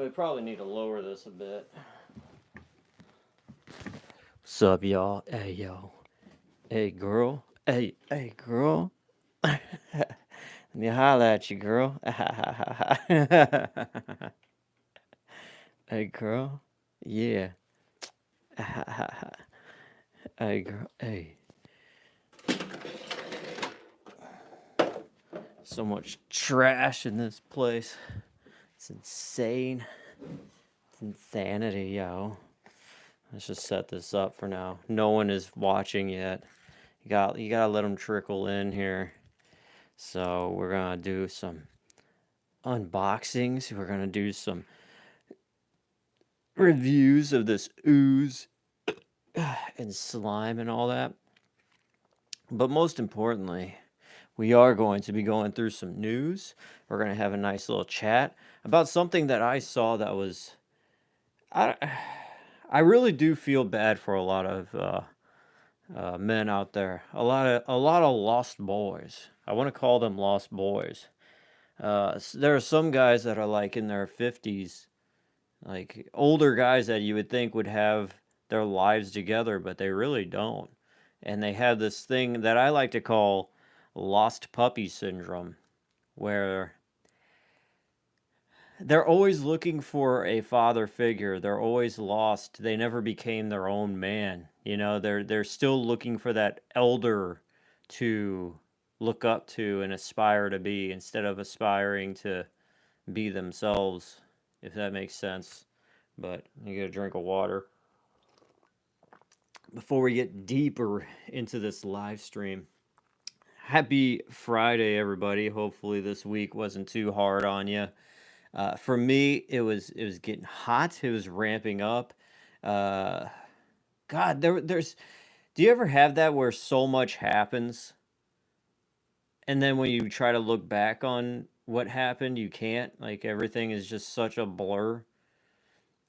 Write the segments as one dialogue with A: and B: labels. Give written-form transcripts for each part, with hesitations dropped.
A: I probably need to lower this a bit. What's up, y'all? Hey, yo. Hey, girl. Hey, girl. Let me holla at you, girl. Hey, girl. Yeah. Hey, girl. Hey. So much trash in this place. It's insane. It's insanity, yo. Let's just set this up for now. No one is watching yet. You gotta let them trickle in here. So we're gonna do some unboxings. We're gonna do some reviews of this ooze and slime and all that. But most importantly, we are going to be going through some news. We're going to have a nice little chat about something that I saw that was. I, I really do feel bad for a lot of men out there. A lot of lost boys. I want to call them lost boys. There are some guys that are like in their 50s, like older guys that you would think would have their lives together, but they really don't. And they have this thing that I like to call lost puppy syndrome, where they're always looking for a father figure. They're always lost. They never became their own man. You know, they're still looking for that elder to look up to and aspire to be instead of aspiring to be themselves, if that makes sense. But you get a drink of water before we get deeper into this live stream. Happy Friday, everybody. Hopefully this week wasn't too hard on you. For me, it was getting hot. It was ramping up. Uh, God, there's. Do you ever have that where so much happens, and then when you try to look back on what happened, you can't. Like everything is just such a blur.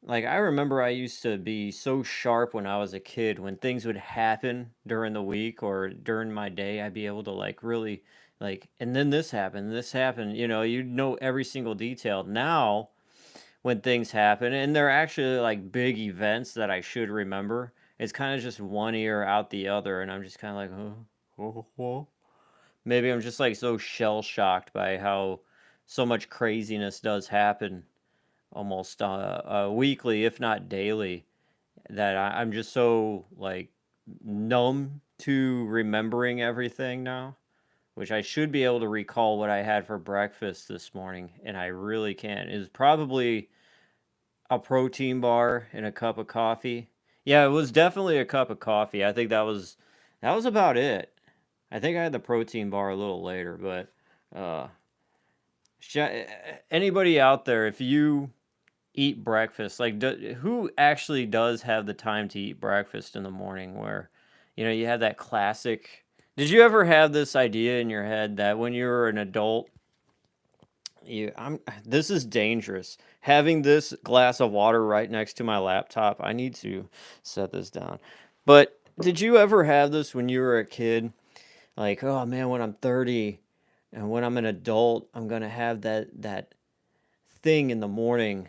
A: Like I remember I used to be so sharp when I was a kid. When things would happen during the week or during my day, I'd be able to like really like and then this happened, you'd know every single detail. Now, when things happen and they're actually like big events that I should remember, it's kind of just one ear out the other and I'm just kind of like, oh. Maybe I'm just like so shell shocked by how so much craziness does happen almost weekly, if not daily, that I'm just so like numb to remembering everything now, which I should be able to recall what I had for breakfast this morning, and I really can't. It was probably a protein bar and a cup of coffee. Yeah, it was definitely a cup of coffee. I think that was about it. I think I had the protein bar a little later, but uh, anybody out there, if you eat breakfast, like who actually does have the time to eat breakfast in the morning where you have that classic. Did you ever have this idea in your head that when you were an adult, I'm this is dangerous, having this glass of water right next to my laptop? I need to set this down. But did you ever have this when you were a kid, like, oh man, when I'm 30 and when I'm an adult, I'm going to have that thing in the morning.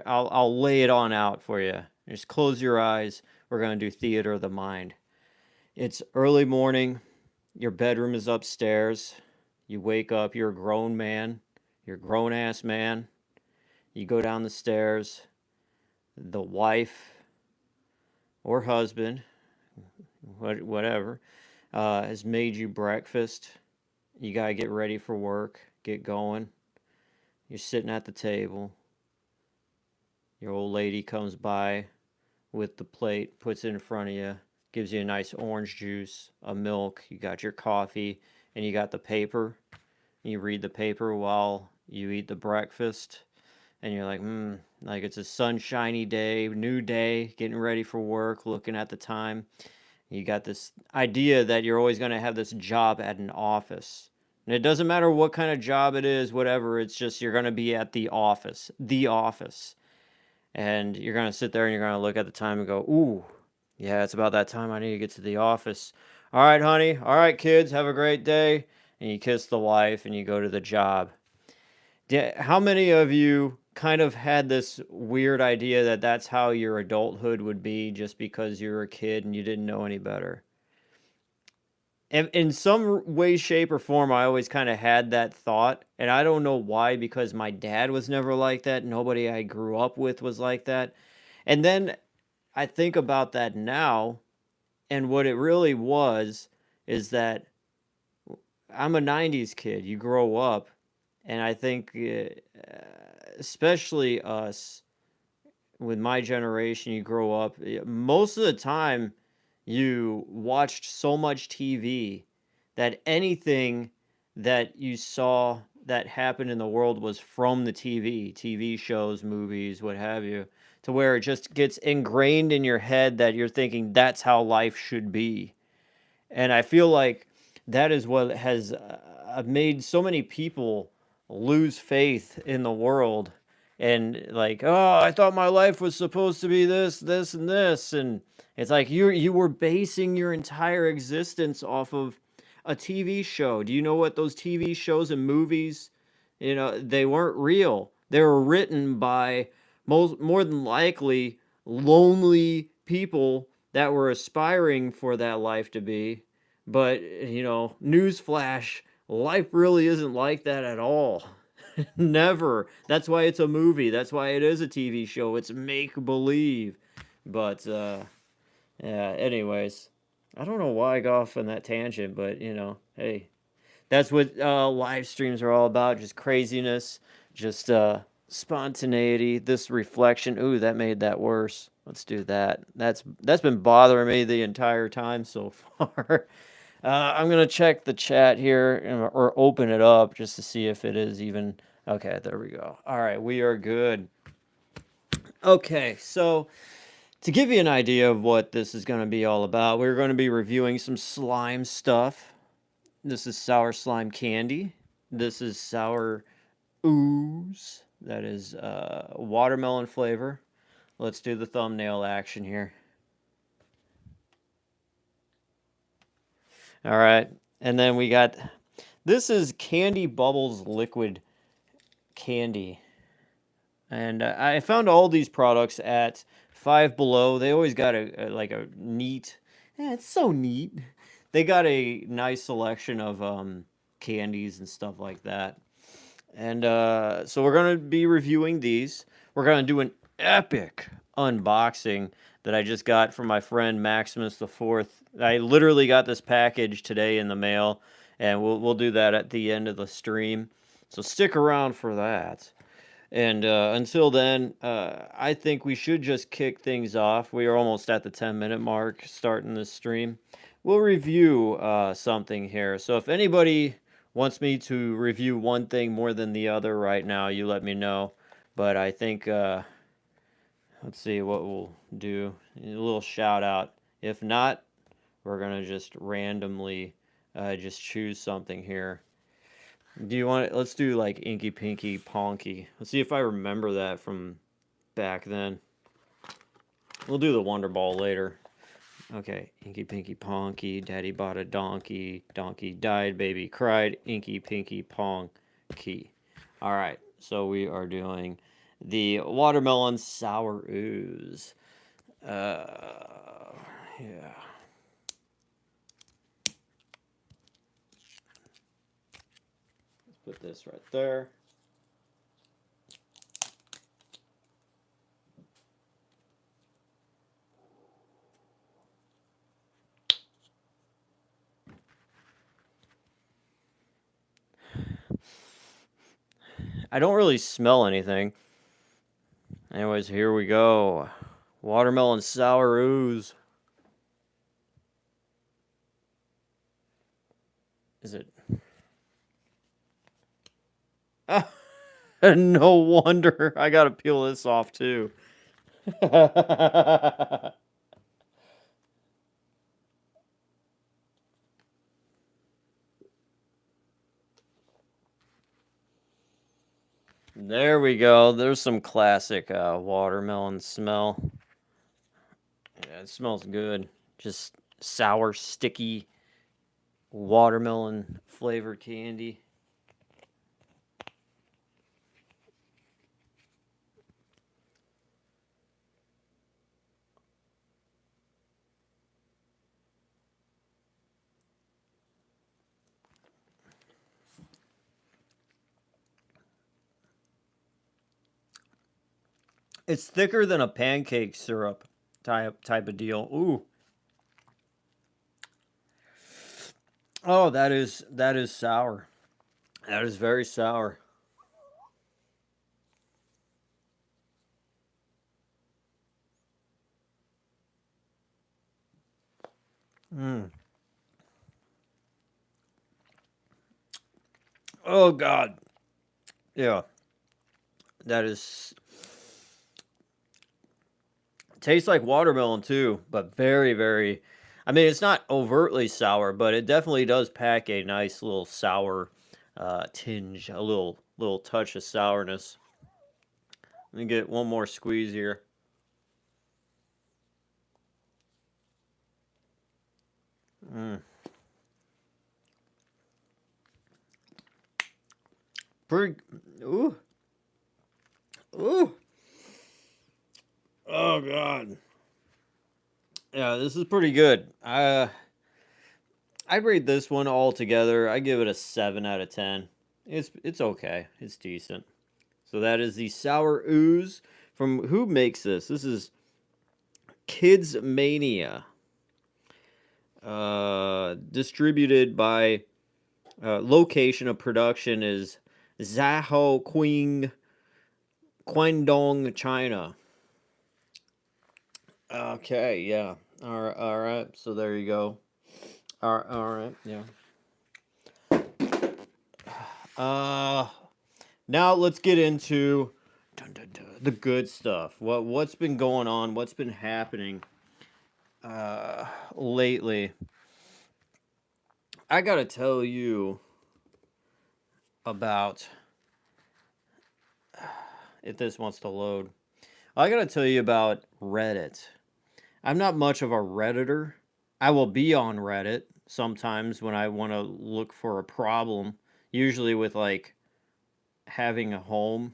A: I'll lay it on out for you. Just close your eyes. We're going to do theater of the mind. It's early morning. Your bedroom is upstairs. You wake up. You're a grown man. You're a grown ass man. You go down the stairs. The wife or husband, whatever, has made you breakfast. You got to get ready for work. Get going. You're sitting at the table. Your old lady comes by with the plate, puts it in front of you, gives you a nice orange juice, a milk, you got your coffee, and you got the paper. You read the paper while you eat the breakfast, and you're like it's a sunshiny day, new day, getting ready for work, looking at the time. You got this idea that you're always going to have this job at an office. And it doesn't matter what kind of job it is, whatever, it's just you're going to be at the office. The office. And you're going to sit there and you're going to look at the time and go, ooh, yeah, it's about that time. I need to get to the office. All right, honey. All right, kids. Have a great day. And you kiss the wife and you go to the job. How many of you kind of had this weird idea that that's how your adulthood would be just because you were a kid and you didn't know any better. In some way, shape, or form, I always kind of had that thought, and I don't know why, because my dad was never like that. Nobody I grew up with was like that. And then I think about that now, and what it really was is that I'm a 90s kid. You grow up, and I think, especially us, with my generation, you grow up, most of the time, you watched so much TV that anything that you saw that happened in the world was from the TV shows, movies, what have you, to where it just gets ingrained in your head that you're thinking that's how life should be. And I feel like that is what has made so many people lose faith in the world. And like, oh, I thought my life was supposed to be this, this, and this. And it's like you were basing your entire existence off of a TV show. Do you know what those TV shows and movies, they weren't real. They were written by more than likely lonely people that were aspiring for that life to be. But, newsflash, life really isn't like that at all. Never. That's why it's a movie. That's why it is a TV show. It's make believe. But, yeah, anyways. I don't know why I got off on that tangent, but, hey, that's what live streams are all about. Just craziness, just spontaneity, this reflection. Ooh, that made that worse. Let's do that. That's been bothering me the entire time so far. I'm gonna check the chat here or open it up just to see if it is even. Okay, there we go. All right, we are good. Okay, so to give you an idea of what this is going to be all about, we're going to be reviewing some slime stuff. This is sour slime candy. This is sour ooze. That is watermelon flavor. Let's do the thumbnail action here. All right. And then we got, this is Candy Bubbles Liquid Candy. And I found all these products at Five Below. They always got a neat, it's so neat. They got a nice selection of candies and stuff like that. And so we're going to be reviewing these. We're going to do an epic unboxing that I just got from my friend Maximus the Fourth. I literally got this package today in the mail, and we'll do that at the end of the stream. So stick around for that. And until then, I think we should just kick things off. We are almost at the 10-minute mark starting this stream. We'll review something here. So if anybody wants me to review one thing more than the other right now, you let me know. But I think, let's see what we'll do. A little shout out. If not, we're going to just randomly just choose something here. Do you want it? Let's do like Inky Pinky Ponky. Let's see if I remember that from back then. We'll do the Wonder Ball later. Okay, Inky Pinky Ponky, Daddy bought a donkey, donkey died, baby cried, Inky Pinky Ponky. All right, so we are doing the watermelon sour ooze. Yeah. Let's put this right there. I don't really smell anything. Anyways, here we go. Watermelon sour ooze. Is it? No wonder. I gotta peel this off too. There we go. There's some classic watermelon smell. Yeah, it smells good. Just sour, sticky watermelon flavored candy. It's thicker than a pancake syrup type of deal. Ooh. Oh, that is sour. That is very sour. Mm. Oh God. Yeah. That is tastes like watermelon too, but very, very. I mean, it's not overtly sour, but it definitely does pack a nice little sour tinge, a little touch of sourness. Let me get one more squeeze here. Mm. Pretty. Ooh, ooh. Oh God. Yeah, this is pretty good. I'd rate this one all together. I give it a 7 out of 10. It's okay. It's decent. So that is the sour ooze from who makes this? This is Kids Mania. Distributed by location of production is Zhao Qing, Guangdong, China. Okay, yeah. All right. So there you go. All right, yeah. Uh, Now let's get into the good stuff. What's been going on? What's been happening uh lately? I gotta tell you about if this wants to load. I gotta tell you about Reddit. I'm not much of a Redditor. I will be on Reddit sometimes when I want to look for a problem, usually with like having a home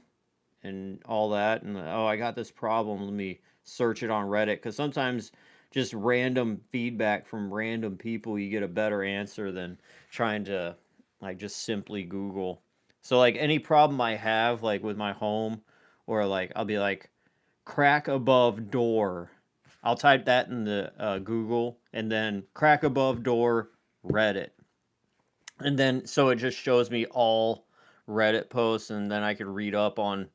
A: and all that. And oh, I got this problem. Let me search it on Reddit because sometimes just random feedback from random people, you get a better answer than trying to like just simply Google. So like any problem I have like with my home, or like I'll be like crack above door. I'll type that in the Google and then crack above door Reddit. And then so it just shows me all Reddit posts, and then I could read up on,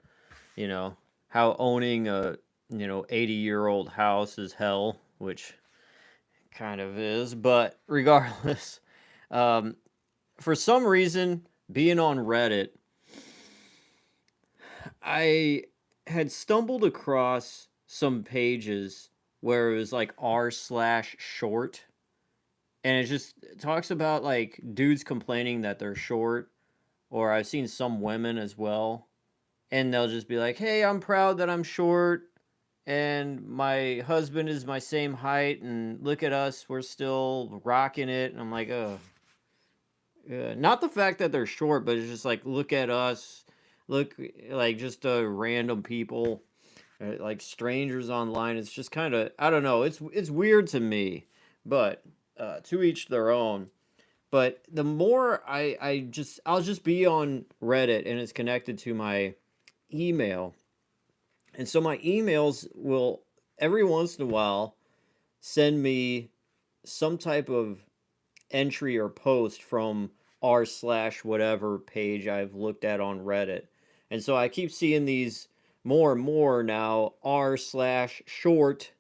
A: you know, how owning a, 80-year-old house is hell, which kind of is, but regardless, um, for some reason, being on Reddit, I had stumbled across some pages where it was like r/short, and it just talks about like dudes complaining that they're short, or I've seen some women as well, and they'll just be like, "Hey, I'm proud that I'm short, and my husband is my same height, and look at us, we're still rocking it." And I'm like, "Oh, not the fact that they're short, but it's just like, look at us, look like just random people, like strangers online." It's just kind of, I don't know. It's weird to me, but to each their own. But the more I'll just be on Reddit and it's connected to my email. And so my emails will every once in a while send me some type of entry or post from r/whatever page I've looked at on Reddit. And so I keep seeing these more and more now r/short,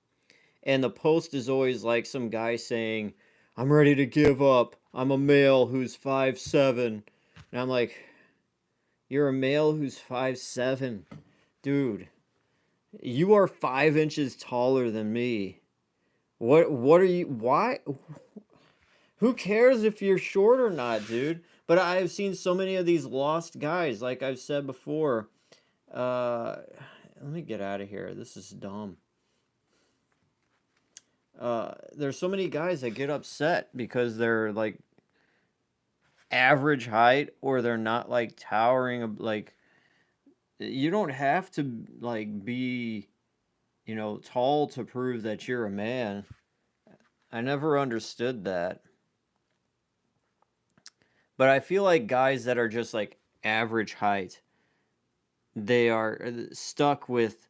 A: and the post is always like some guy saying, "I'm ready to give up. I'm a male who's 5'7". And I'm like, "You're a male who's 5'7". Dude, you are 5 inches taller than me. What are you? Why? Who cares if you're short or not, dude? But I've seen so many of these lost guys, like I've said before. Uh, Let me get out of here. This is dumb. There's so many guys that get upset because they're like average height, or they're not like towering. Like you don't have to like be, tall to prove that you're a man. I never understood that. But I feel like guys that are just like average height, they are stuck with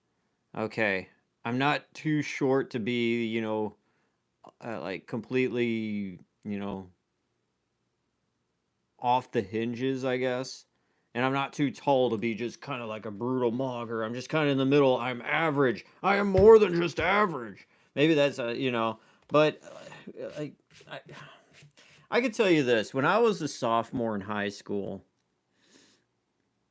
A: Okay, I'm not too short to be, like completely, off the hinges, I guess. And I'm not too tall to be just kind of like a brutal mogger. I'm just kind of in the middle. I'm average. I am more than just average. Maybe that's but like I, I could tell you this: when I was a sophomore in high school,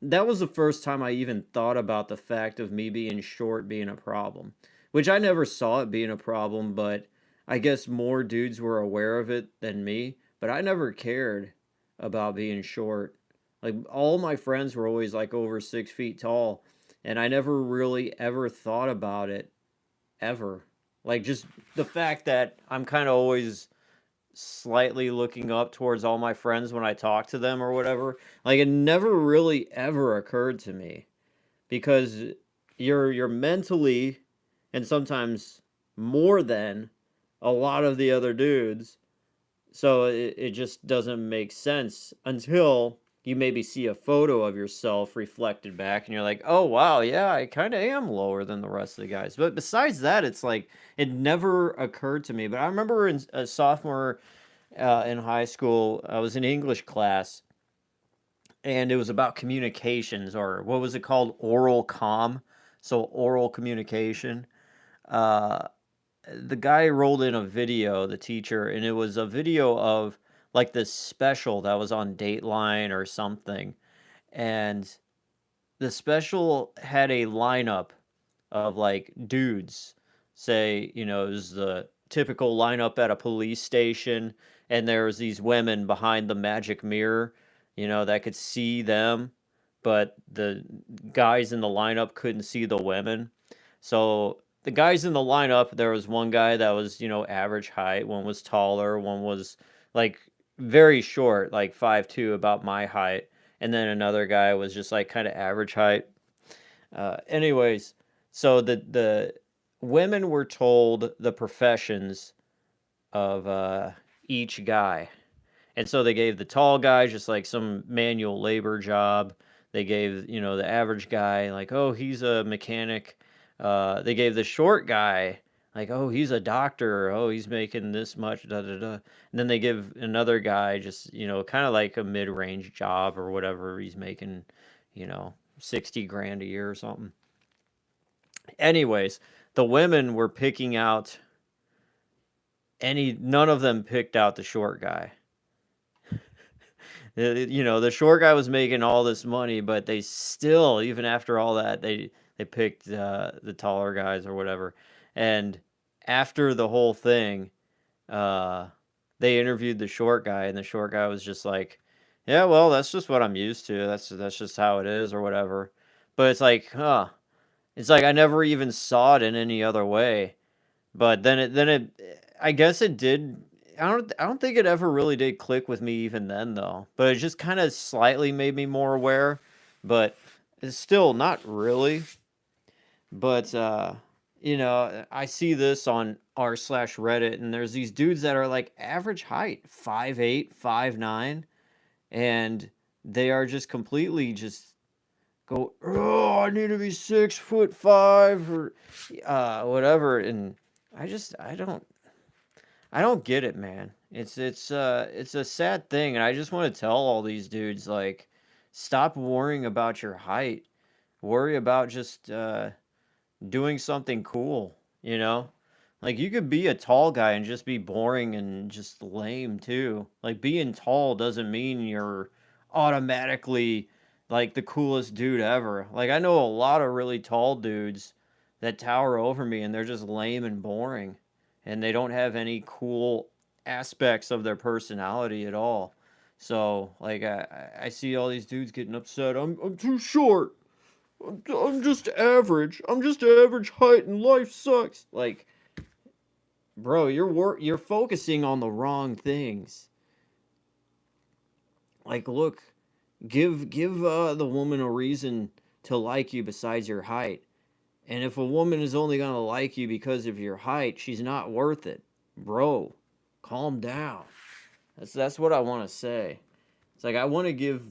A: that was the first time I even thought about the fact of me being short being a problem, which I never saw it being a problem, but I guess more dudes were aware of it than me, but I never cared about being short. Like, all my friends were always like over 6 feet tall, and I never really ever thought about it ever. Like, just the fact that I'm kind of always slightly looking up towards all my friends when I talk to them or whatever. Like, it never really ever occurred to me because you're mentally and sometimes more than a lot of the other dudes. So it just doesn't make sense until you maybe see a photo of yourself reflected back and you're like, oh wow, yeah, I kind of am lower than the rest of the guys. But besides that, it's like it never occurred to me. But I remember in a sophomore in high school, I was in English class, and it was about communications, or what was it called? Oral comm. So oral communication. Uh, the guy rolled in a video, the teacher, and it was a video of like this special that was on Dateline or something. And the special had a lineup of like dudes. Say, it was the typical lineup at a police station, and there was these women behind the magic mirror, that could see them, but the guys in the lineup couldn't see the women. So the guys in the lineup, there was one guy that was, average height, one was taller, one was like very short, like 5'2", about my height, and then another guy was just like kind of average height. Anyways, so the women were told the professions of each guy, and so they gave the tall guy just like some manual labor job. They gave the average guy like, oh, he's a mechanic. They gave the short guy like, oh, he's a doctor. Oh, he's making this much. Da da da. And then they give another guy just kind of like a mid range job or whatever. He's making 60 grand a year or something. Anyways, the women were picking out none of them picked out the short guy. The short guy was making all this money, but they still, even after all that, they picked the taller guys or whatever. And after the whole thing, uh, they interviewed the short guy, and the short guy was just like, "Yeah, well, that's just what I'm used to. That's just how it is, or whatever." But it's like, huh? It's like I never even saw it in any other way. But I guess it did. I don't think it ever really did click with me even then though. But it just kind of slightly made me more aware, but it's still not really. But I see this on r/Reddit, and there's these dudes that are like average height, 5'8", 5'9", and they are just completely just go, oh, I need to be 6'5" or whatever, and I don't get it, man. It's a sad thing, and I just want to tell all these dudes like, stop worrying about your height. Worry about just doing something cool, you know? Like, you could be a tall guy and just be boring and just lame too. Like, being tall doesn't mean you're automatically like the coolest dude ever. Like, I know a lot of really tall dudes that tower over me, and they're just lame and boring, and they don't have any cool aspects of their personality at all. So, like, I see all these dudes getting upset. I'm too short. I'm just average. I'm just average height, and life sucks. Like, bro, you're focusing on the wrong things. Like, look, give the woman a reason to like you besides your height. And if a woman is only gonna like you because of your height, she's not worth it, bro. Calm down. That's what I want to say. It's like I want to give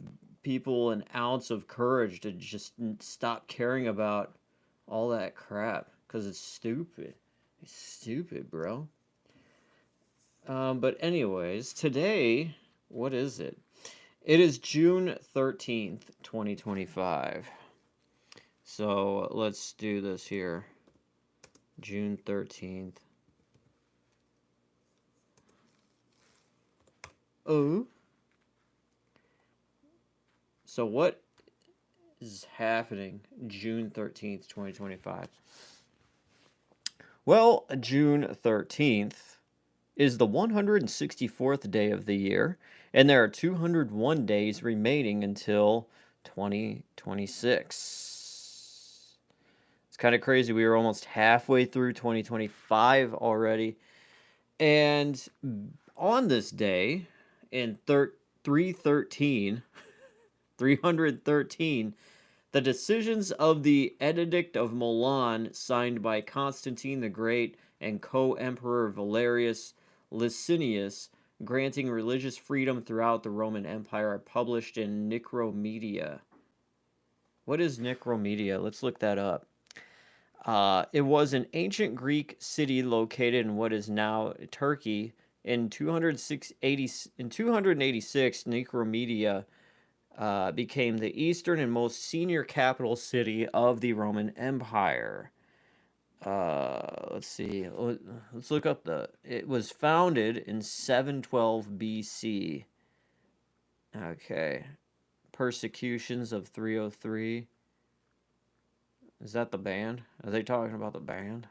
A: people an ounce of courage to just stop caring about all that crap because it's stupid. It's stupid, bro. But anyways, today, what is it? It is June 13th, 2025. So let's do this here. June 13th. Oh. So what is happening June 13th, 2025? Well, June 13th is the 164th day of the year, and there are 201 days remaining until 2026. It's kind of crazy. We were almost halfway through 2025 already. And on this day, in 313, 313, the decisions of the Edict of Milan, signed by Constantine the Great and co-emperor Valerius Licinius, granting religious freedom throughout the Roman Empire, are published in Nicomedia. What is Nicomedia? Let's look that up. It was an ancient Greek city located in what is now Turkey. In 286, Nicomedia became the eastern and most senior capital city of the Roman Empire. Let's see. Let's look up it was founded in 712 BC. Okay. Persecutions of 303. Is that the band? Are they talking about the band?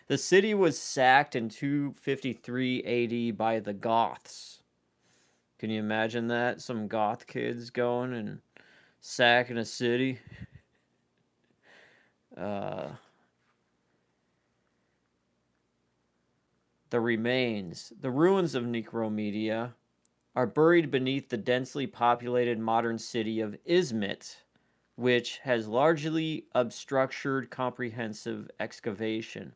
A: The city was sacked in 253 AD by the Goths. Can you imagine that? Some Goth kids going and sacking a city? The ruins of Nicomedia are buried beneath the densely populated modern city of Izmit, which has largely unstructured, comprehensive excavation.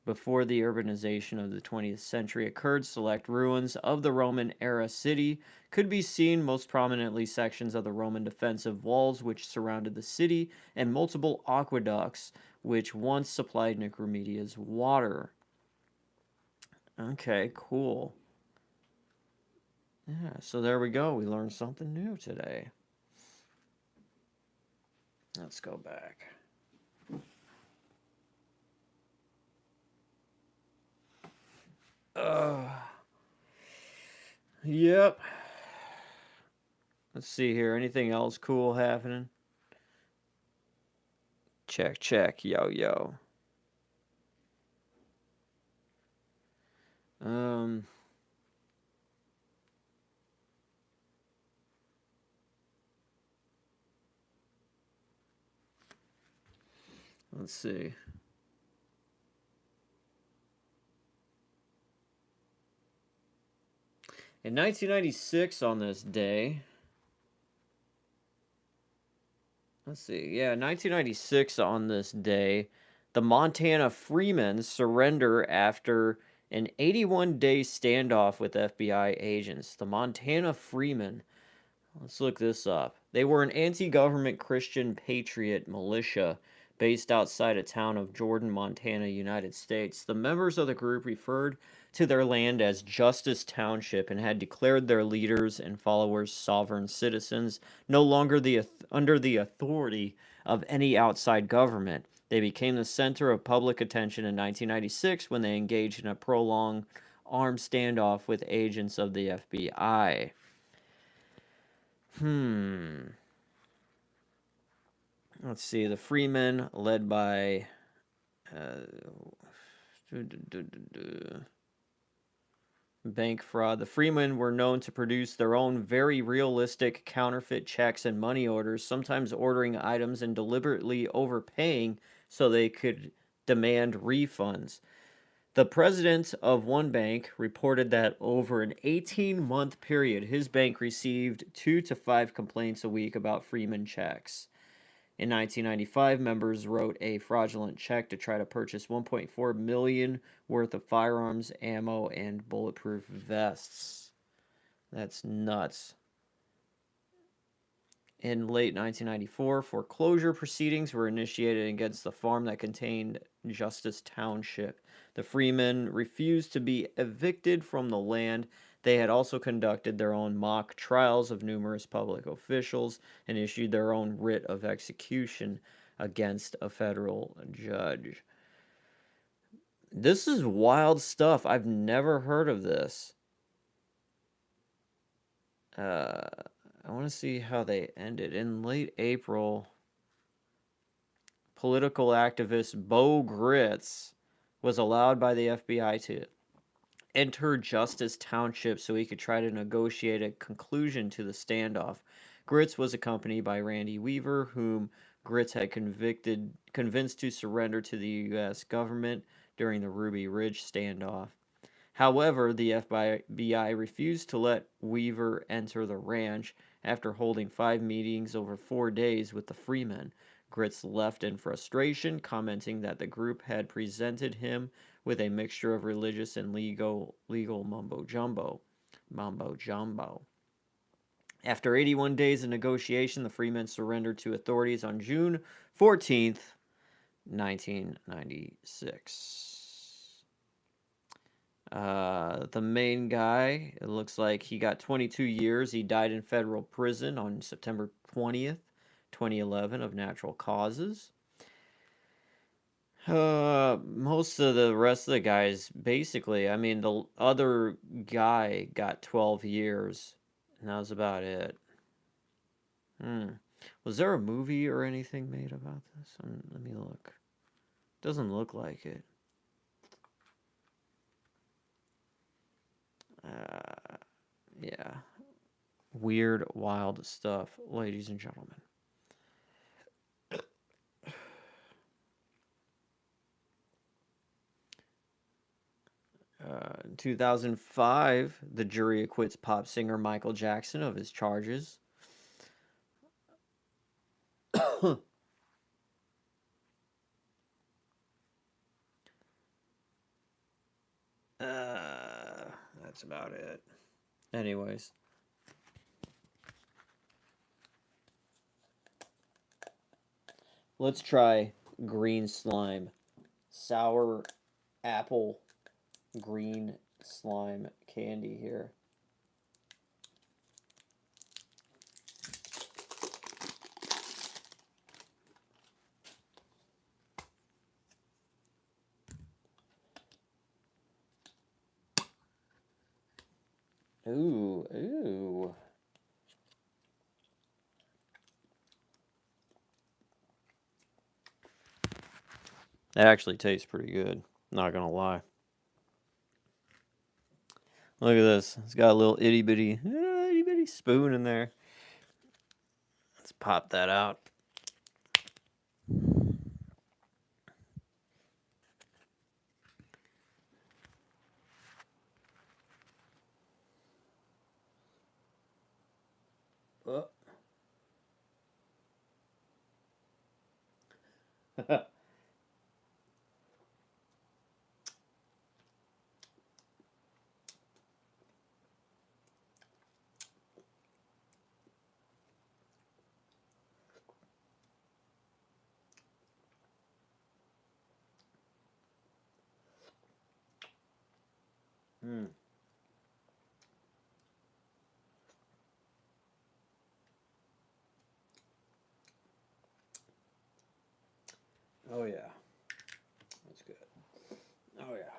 A: Before the urbanization of the 20th century occurred, select ruins of the Roman-era city could be seen, most prominently sections of the Roman defensive walls which surrounded the city, and multiple aqueducts which once supplied Nicomedia's water. Okay, cool. Yeah, so there we go. We learned something new today. Let's go back. Yep. Let's see here. Anything else cool happening? Check, check. Yo, yo. Let's see. In 1996, on this day, let's see, yeah, 1996 on this day, the Montana Freemen surrender after an 81-day standoff with FBI agents. The Montana Freemen, let's look this up. They were an anti-government Christian patriot militia based outside a town of Jordan, Montana, United States. The members of the group referred to their land as Justice Township and had declared their leaders and followers sovereign citizens, no longer under the authority of any outside government. They became the center of public attention in 1996 when they engaged in a prolonged armed standoff with agents of the FBI. Let's see. The Freemen, led by bank fraud. The Freemen were known to produce their own very realistic counterfeit checks and money orders, sometimes ordering items and deliberately overpaying so they could demand refunds. The president of one bank reported that over an 18-month period, his bank received 2 to 5 complaints a week about Freeman checks. In 1995, members wrote a fraudulent check to try to purchase $1.4 million worth of firearms, ammo, and bulletproof vests. That's nuts. In late 1994, foreclosure proceedings were initiated against the farm that contained Justice Township. The Freemen refused to be evicted from the land. They had also conducted their own mock trials of numerous public officials and issued their own writ of execution against a federal judge. This is wild stuff. I've never heard of this. I want to see how they ended. In late April, political activist Bo Gritz was allowed by the FBI to enter Justice Township so he could try to negotiate a conclusion to the standoff. Gritz was accompanied by Randy Weaver, whom Gritz had convinced to surrender to the U.S. government during the Ruby Ridge standoff. However, the FBI refused to let Weaver enter the ranch after holding 5 meetings over 4 days with the Freemen. Gritz left in frustration, commenting that the group had presented him with a mixture of religious and legal mumbo jumbo. After 81 days of negotiation, the Freemen surrendered to authorities on June 14th, 1996. The main guy, it looks like he got 22 years. He died in federal prison on September 20th, 2011 of natural causes. Most of the rest of the guys, basically, I mean, the other guy got 12 years, and that was about it. Was there a movie or anything made about this? Let me look. Doesn't look like it. Yeah. Weird, wild stuff, ladies and gentlemen. In 2005, the jury acquits pop singer Michael Jackson of his charges. That's about it. Anyways. Let's try green slime. Sour apple green slime candy here. Ooh. That actually tastes pretty good. Not gonna lie. Look at this. It's got a little itty bitty spoon in there. Let's pop that out. Oh. Oh yeah. That's good. Oh yeah.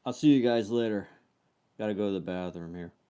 A: I'll see you guys later. Gotta go to the bathroom here.